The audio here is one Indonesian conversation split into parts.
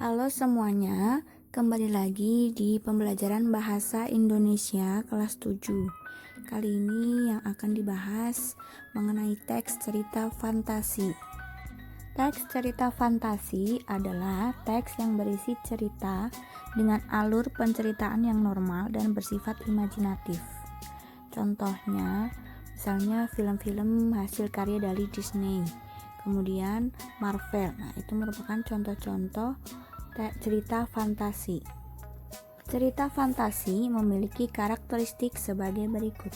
Halo semuanya, kembali lagi di pembelajaran bahasa Indonesia kelas 7. Kali ini yang akan dibahas mengenai teks cerita fantasi. Teks cerita fantasi adalah teks yang berisi cerita dengan alur penceritaan yang normal dan bersifat imajinatif. Contohnya, misalnya film-film hasil karya dari Disney, kemudian Marvel. Nah, itu merupakan contoh-contoh cerita fantasi. Cerita fantasi memiliki karakteristik sebagai berikut.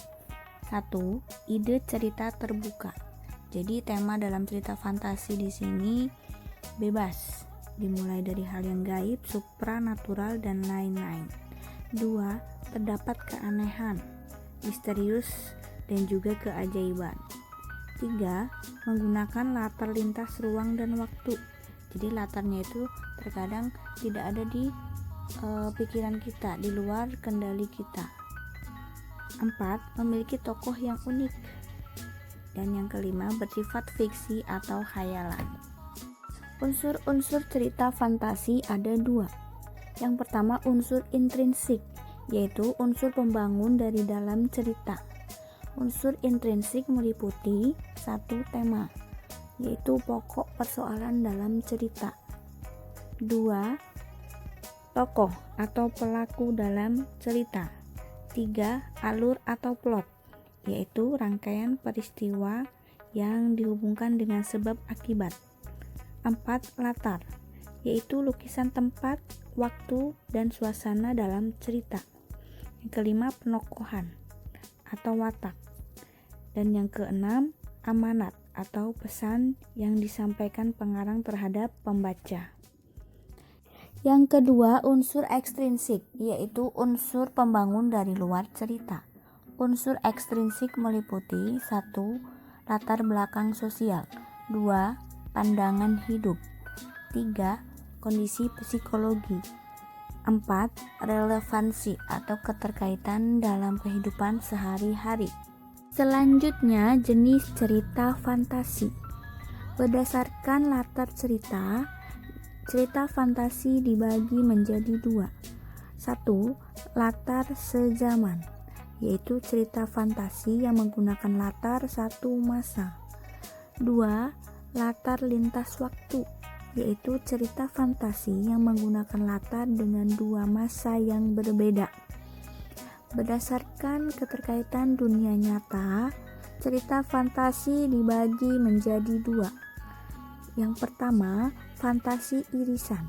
1. Ide cerita terbuka. Jadi tema dalam cerita fantasi di sini bebas, dimulai dari hal yang gaib, supranatural, dan lain-lain. 2. Terdapat keanehan, misterius, dan juga keajaiban. 3. Menggunakan latar lintas ruang dan waktu. Jadi latarnya itu terkadang tidak ada di pikiran kita, di luar kendali kita. 4. Memiliki tokoh yang unik. Dan yang kelima, bersifat fiksi atau khayalan. Unsur-unsur cerita fantasi ada 2. Yang pertama, unsur intrinsik, yaitu unsur pembangun dari dalam cerita. Unsur intrinsik meliputi 1. Tema, yaitu pokok persoalan dalam cerita. 2. Tokoh atau pelaku dalam cerita. 3. Alur atau plot, yaitu rangkaian peristiwa yang dihubungkan dengan sebab akibat. 4. Latar, yaitu lukisan tempat, waktu, dan suasana dalam cerita. Yang kelima, penokohan atau watak. Dan yang keenam, amanat atau pesan yang disampaikan pengarang terhadap pembaca. Yang kedua, unsur ekstrinsik, yaitu unsur pembangun dari luar cerita. Unsur ekstrinsik meliputi 1. Latar belakang sosial. 2. Pandangan hidup. 3. Kondisi psikologi. 4. Relevansi atau keterkaitan dalam kehidupan sehari-hari. Selanjutnya, jenis cerita fantasi. Berdasarkan latar cerita, cerita fantasi dibagi menjadi 2. 1. Latar sezaman, yaitu cerita fantasi yang menggunakan latar satu masa. 2. Latar lintas waktu, yaitu cerita fantasi yang menggunakan latar dengan 2 masa yang berbeda. Berdasarkan keterkaitan dunia nyata, cerita fantasi dibagi menjadi 2. Yang pertama, fantasi irisan,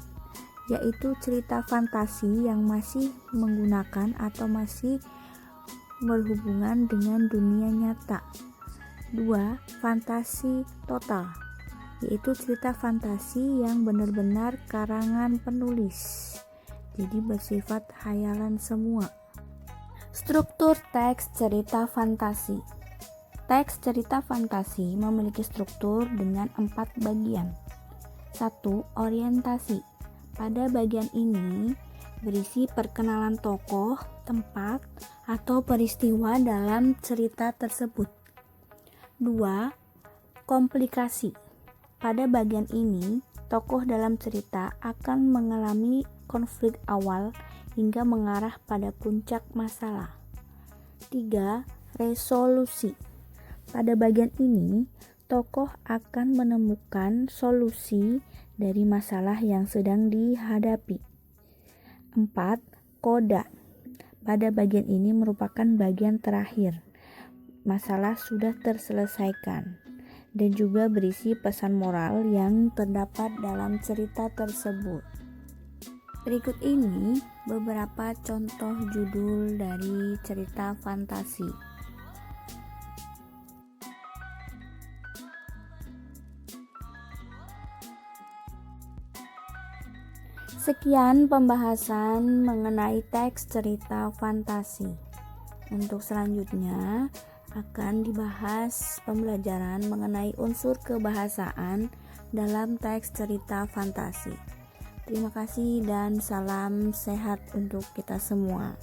yaitu cerita fantasi yang masih menggunakan atau masih berhubungan dengan dunia nyata. 2. Fantasi total, yaitu cerita fantasi yang benar-benar karangan penulis, jadi bersifat khayalan semua. Struktur teks cerita fantasi. Teks cerita fantasi memiliki struktur dengan 4 bagian. 1. Orientasi. Pada bagian ini berisi perkenalan tokoh, tempat, atau peristiwa dalam cerita tersebut. 2. Komplikasi. Pada bagian ini, tokoh dalam cerita akan mengalami konflik awal hingga mengarah pada puncak masalah. 3. Resolusi. Pada bagian ini, tokoh akan menemukan solusi dari masalah yang sedang dihadapi. 4. Koda. Pada bagian ini merupakan bagian terakhir. Masalah sudah terselesaikan dan juga berisi pesan moral yang terdapat dalam cerita tersebut. Berikut ini beberapa contoh judul dari cerita fantasi. Sekian pembahasan mengenai teks cerita fantasi. Untuk selanjutnya akan dibahas pembelajaran mengenai unsur kebahasaan dalam teks cerita fantasi. Terima kasih dan salam sehat untuk kita semua.